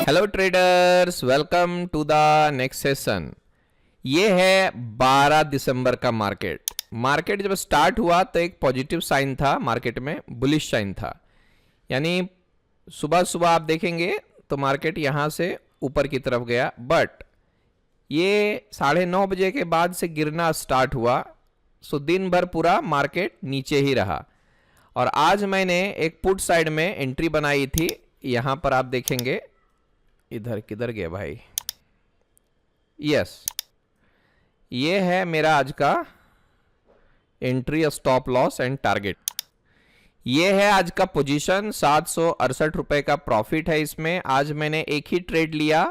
Hello traders, welcome to the next session. ये है 12 दिसंबर का मार्केट जब स्टार्ट हुआ तो एक पॉजिटिव साइन था, मार्केट में बुलिश साइन था। यानी सुबह सुबह आप देखेंगे तो मार्केट यहाँ से ऊपर की तरफ गया, बट ये 9:30 बजे के बाद से गिरना स्टार्ट हुआ। सो दिन भर पूरा मार्केट नीचे ही रहा। और आज मैंने एक पुट साइड में एंट्री बनाई थी। यहाँ पर आप देखेंगे, इधर किधर गया भाई, यस, ये है मेरा आज का entry, stop loss and target. ये है आज का पोजीशन, 768 रुपए का प्रॉफिट है इसमें। आज मैंने एक ही ट्रेड लिया,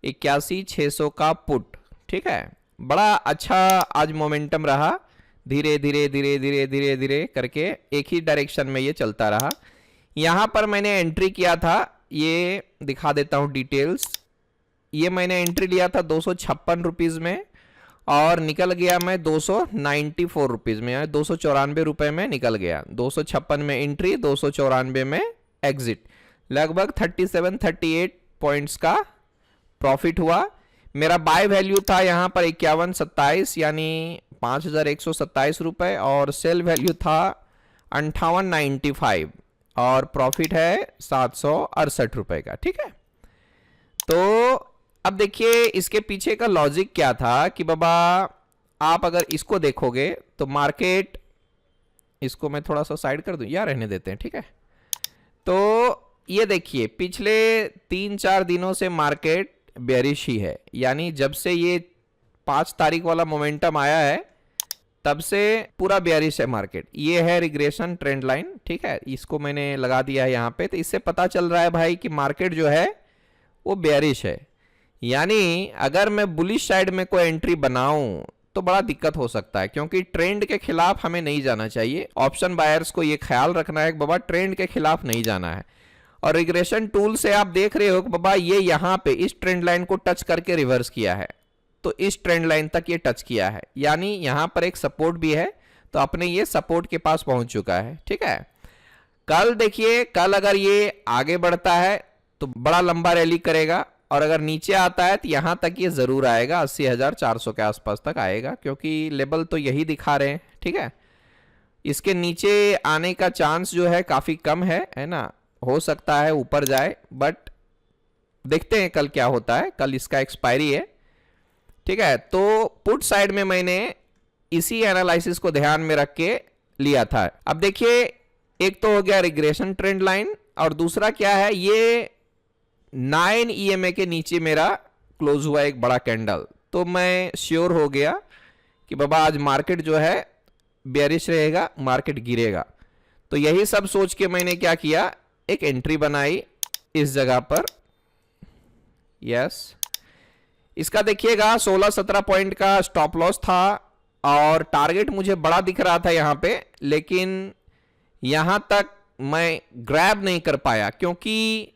81,600 का पुट। ठीक है, बड़ा अच्छा आज मोमेंटम रहा। धीरे धीरे धीरे धीरे धीरे धीरे करके एक ही डायरेक्शन में ये चलता रहा। यहाँ पर मैंने एंट्री किया था, ये दिखा देता हूँ डिटेल्स। ये मैंने एंट्री लिया था 256 रुपीज़ में और निकल गया मैं 294 रुपीज़ में, यानी 294 रुपये में निकल गया। 256 में एंट्री, 294 में एग्जिट। लगभग 37-38 पॉइंट्स का प्रॉफिट हुआ। मेरा बाय वैल्यू था यहाँ पर 51.27 यानी 5,127 रुपये, और सेल वैल्यू था 58.95 और प्रॉफिट है 768 रुपए का। ठीक है, तो अब देखिए इसके पीछे का लॉजिक क्या था कि बाबा आप अगर इसको देखोगे तो मार्केट, इसको मैं थोड़ा सा साइड कर दूं या रहने देते हैं, ठीक है। तो ये देखिए पिछले 3-4 दिनों से मार्केट बेरिश ही है। यानी जब से ये 5 तारीख वाला मोमेंटम आया है तब से पूरा बेरिश है मार्केट। ये है रिग्रेशन ट्रेंड लाइन, ठीक है, इसको मैंने लगा दिया है यहाँ पे। तो इससे पता चल रहा है भाई कि मार्केट जो है वो बेरिश है। यानी अगर मैं बुलिश साइड में कोई एंट्री बनाऊं तो बड़ा दिक्कत हो सकता है, क्योंकि ट्रेंड के खिलाफ हमें नहीं जाना चाहिए। ऑप्शन बायर्स को ये ख्याल रखना है कि बाबा ट्रेंड के खिलाफ नहीं जाना है। और रिग्रेशन टूल से आप देख रहे हो कि बाबा ये यहाँ पे इस ट्रेंड लाइन को टच करके रिवर्स किया है, तो इस ट्रेंड लाइन तक ये टच किया है, यानी यहाँ पर एक सपोर्ट भी है। तो अपने ये सपोर्ट के पास पहुंच चुका है। ठीक है, कल देखिए, कल अगर ये आगे बढ़ता है तो बड़ा लंबा रैली करेगा, और अगर नीचे आता है तो यहाँ तक ये जरूर आएगा, 80,400 के आसपास तक आएगा, क्योंकि लेवल तो यही दिखा रहे हैं। ठीक है, इसके नीचे आने का चांस जो है काफी कम है ना। हो सकता है ऊपर जाए, बट देखते हैं कल क्या होता है। कल इसका एक्सपायरी है। ठीक है, तो पुट साइड में मैंने इसी एनालिसिस को ध्यान में रख के लिया था। अब देखिए, एक तो हो गया रिग्रेशन ट्रेंड लाइन, और दूसरा क्या है, ये 9 EMA के नीचे मेरा क्लोज हुआ एक बड़ा कैंडल। तो मैं श्योर हो गया कि बाबा आज मार्केट जो है बेरिश रहेगा, मार्केट गिरेगा। तो यही सब सोच के मैंने क्या किया, एक एंट्री बनाई इस जगह पर। यस, इसका देखिएगा 16-17 पॉइंट का स्टॉप लॉस था, और टारगेट मुझे बड़ा दिख रहा था यहाँ पे, लेकिन यहाँ तक मैं ग्रैब नहीं कर पाया, क्योंकि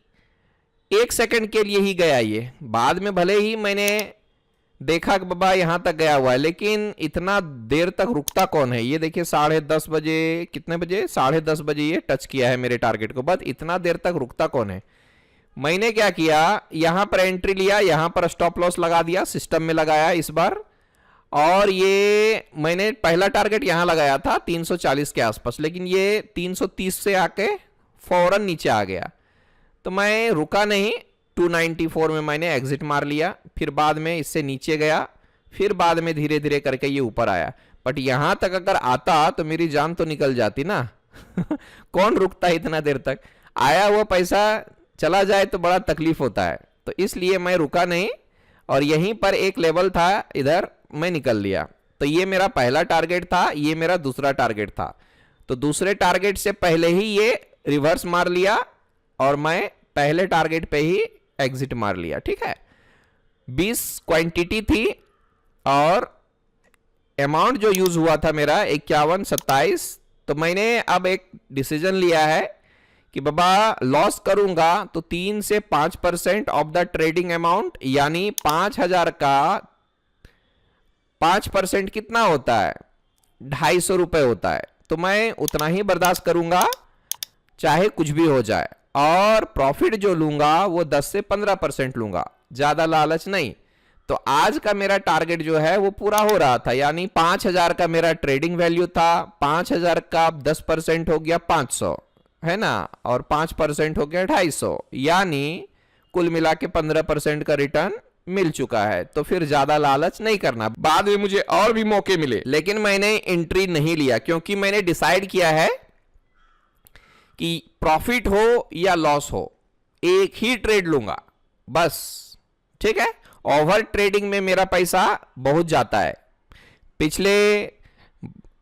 1 सेकंड के लिए ही गया ये। बाद में भले ही मैंने देखा कि बाबा यहाँ तक गया हुआ है, लेकिन इतना देर तक रुकता कौन है। ये देखिए 10:30 बजे, कितने बजे, 10:30 बजे ये टच किया है मेरे टारगेट को, बस इतना देर तक रुकता कौन है। मैंने क्या किया, यहां पर एंट्री लिया, यहां पर स्टॉप लॉस लगा दिया, सिस्टम में लगाया इस बार। और ये मैंने पहला टारगेट यहां लगाया था 340 के आसपास, लेकिन ये 330 से आके फौरन नीचे आ गया। तो मैं रुका नहीं, 294 में मैंने एग्जिट मार लिया। फिर बाद में इससे नीचे गया, फिर बाद में धीरे धीरे करके ये ऊपर आया। बट यहां तक अगर आता तो मेरी जान तो निकल जाती ना। कौन रुकता है इतना देर तक, आया हुआ पैसा चला जाए तो बड़ा तकलीफ होता है। तो इसलिए मैं रुका नहीं, और यहीं पर एक लेवल था, इधर मैं निकल लिया। तो ये मेरा पहला टारगेट था, ये मेरा दूसरा टारगेट था। तो दूसरे टारगेट से पहले ही ये रिवर्स मार लिया, और मैं पहले टारगेट पे ही एग्जिट मार लिया। ठीक है, 20 क्वांटिटी थी, और अमाउंट जो यूज हुआ था मेरा 51.27। तो मैंने अब एक डिसीजन लिया है कि बाबा लॉस करूंगा तो 3 से 5% ऑफ द ट्रेडिंग अमाउंट, यानी 5,000 का 5% कितना होता है, 250 रुपए होता है। तो मैं उतना ही बर्दाश्त करूंगा, चाहे कुछ भी हो जाए। और प्रॉफिट जो लूंगा वो 10 से 15% लूंगा, ज्यादा लालच नहीं। तो आज का मेरा टारगेट जो है वो पूरा हो रहा था, यानी 5000 का मेरा ट्रेडिंग वैल्यू था, 5000 का 10% हो गया 500, है ना, और 5% हो गया 250, यानी कुल मिला के 15% का रिटर्न मिल चुका है। तो फिर ज्यादा लालच नहीं करना, बाद में मुझे और भी मौके मिले, लेकिन मैंने एंट्री नहीं लिया क्योंकि मैंने डिसाइड किया है कि प्रॉफिट हो या लॉस हो एक ही ट्रेड लूंगा बस, ठीक है। ओवर ट्रेडिंग में मेरा पैसा बहुत जाता है। पिछले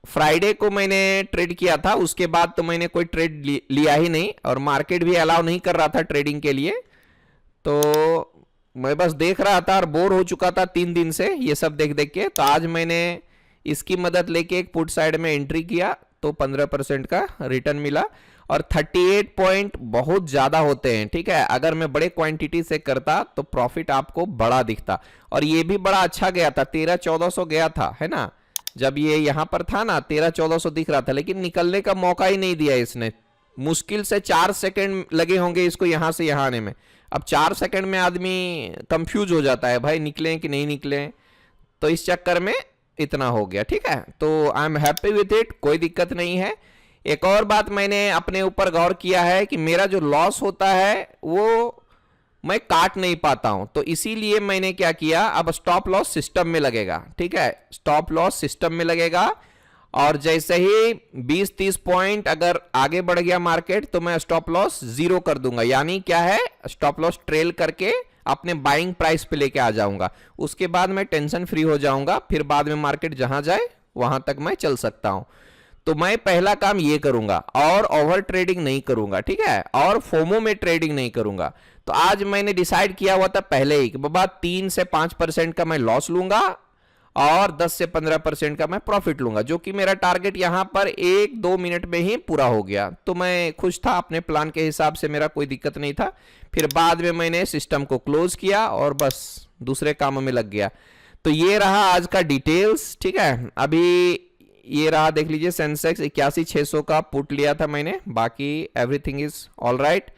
फ्राइडे को मैंने ट्रेड किया था, उसके बाद तो मैंने कोई ट्रेड लिया ही नहीं, और मार्केट भी अलाउ नहीं कर रहा था ट्रेडिंग के लिए। तो मैं बस देख रहा था और बोर हो चुका था 3 दिन से ये सब देख देख के। तो आज मैंने इसकी मदद लेके एक पुट साइड में एंट्री किया, तो 15% का रिटर्न मिला। और 38 पॉइंट बहुत ज्यादा होते हैं, ठीक है। अगर मैं बड़े क्वांटिटी से करता तो प्रॉफिट आपको बड़ा दिखता, और ये भी बड़ा अच्छा गया था, 13-1400 गया था, है ना। जब ये यहां पर था ना 13-1400 दिख रहा था, लेकिन निकलने का मौका ही नहीं दिया इसने। मुश्किल से 4 सेकंड लगे होंगे इसको यहां से यहां आने में। अब 4 सेकंड में आदमी कंफ्यूज हो जाता है, भाई निकले कि नहीं निकले, तो इस चक्कर में इतना हो गया, ठीक है। तो I am happy with it, कोई दिक्कत नहीं है। एक और बात मैंने अपने ऊपर गौर किया है कि मेरा जो लॉस होता है वो मैं काट नहीं पाता हूं, तो इसीलिए मैंने क्या किया, अब स्टॉप लॉस सिस्टम में लगेगा, ठीक है। स्टॉप लॉस सिस्टम में लगेगा, और जैसे ही 20-30 पॉइंट अगर आगे बढ़ गया मार्केट तो मैं स्टॉप लॉस 0 कर दूंगा, यानी क्या है, स्टॉप लॉस ट्रेल करके अपने बाइंग प्राइस पे लेके आ जाऊंगा। उसके बाद मैं टेंशन फ्री हो जाऊंगा, फिर बाद में मार्केट जहां जाए वहां तक मैं चल सकता हूं। तो मैं पहला काम ये करूंगा, और ओवर ट्रेडिंग नहीं करूंगा, ठीक है, और फोमो में ट्रेडिंग नहीं करूंगा। तो आज मैंने डिसाइड किया हुआ था पहले ही कि बाबा 3 से 5% का मैं लॉस लूंगा और 10 से 15% का मैं प्रॉफिट लूंगा, जो कि मेरा टारगेट यहां पर 1-2 मिनट में ही पूरा हो गया। तो मैं खुश था, अपने प्लान के हिसाब से मेरा कोई दिक्कत नहीं था। फिर बाद में मैंने सिस्टम को क्लोज किया और बस दूसरे कामों में लग गया। तो ये रहा आज का डिटेल्स, ठीक है। अभी ये रहा, देख लीजिए, सेंसेक्स 81,600 का पुट लिया था मैंने, बाकी एवरीथिंग इज ऑल राइट।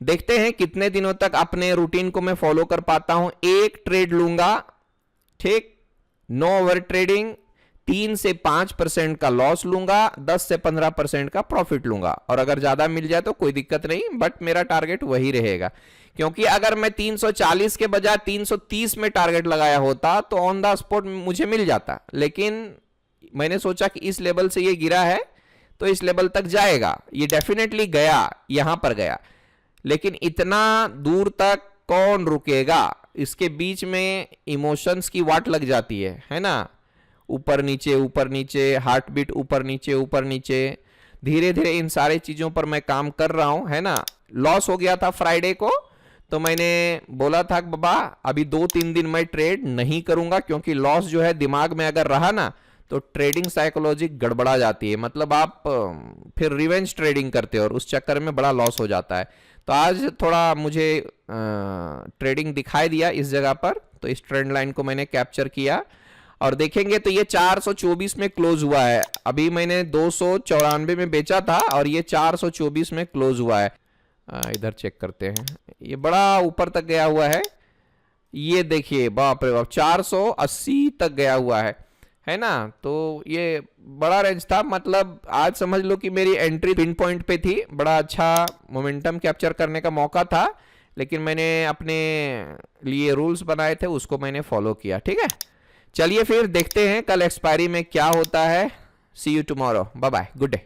देखते हैं कितने दिनों तक अपने रूटीन को मैं फॉलो कर पाता हूं। एक ट्रेड लूंगा, ठीक, नो ओवर ट्रेडिंग, 3 से 5% का लॉस लूंगा, 10 से 15% का प्रॉफिट लूंगा, और अगर ज्यादा मिल जाए तो कोई दिक्कत नहीं, बट मेरा टारगेट वही रहेगा। क्योंकि अगर मैं 340 के बजाय 330 में टारगेट लगाया होता तो ऑन द स्पॉट मुझे मिल जाता, लेकिन मैंने सोचा कि इस लेवल से ये गिरा है तो इस लेवल तक जाएगा, ये डेफिनेटली गया, यहां पर गया, लेकिन इतना दूर तक कौन रुकेगा। इसके बीच में इमोशंस की वाट लग जाती है ना, ऊपर नीचे, हार्ट बीट ऊपर नीचे। धीरे धीरे इन सारे चीजों पर मैं काम कर रहा हूं, है ना। लॉस हो गया था फ्राइडे को, तो मैंने बोला था कि बाबा अभी 2-3 दिन मैं ट्रेड नहीं करूंगा, क्योंकि लॉस जो है दिमाग में अगर रहा ना तो ट्रेडिंग साइकोलॉजी गड़बड़ा जाती है, मतलब आप फिर रिवेंज ट्रेडिंग करते हो और उस चक्कर में बड़ा लॉस हो जाता है। तो आज थोड़ा मुझे ट्रेडिंग दिखाई दिया इस जगह पर, तो इस ट्रेंड लाइन को मैंने कैप्चर किया, और देखेंगे तो ये 424 में क्लोज हुआ है। अभी मैंने 294 में बेचा था और ये 424 में क्लोज हुआ है। इधर चेक करते हैं, ये बड़ा ऊपर तक गया हुआ है, ये देखिए, बाप रे बाप, 480 तक गया हुआ है ना। तो ये बड़ा रेंज था, मतलब आज समझ लो कि मेरी एंट्री पिन पॉइंट पे थी, बड़ा अच्छा मोमेंटम कैप्चर करने का मौका था, लेकिन मैंने अपने लिए रूल्स बनाए थे, उसको मैंने फॉलो किया, ठीक है। चलिए फिर देखते हैं कल एक्सपायरी में क्या होता है। See you tomorrow, bye bye, good day.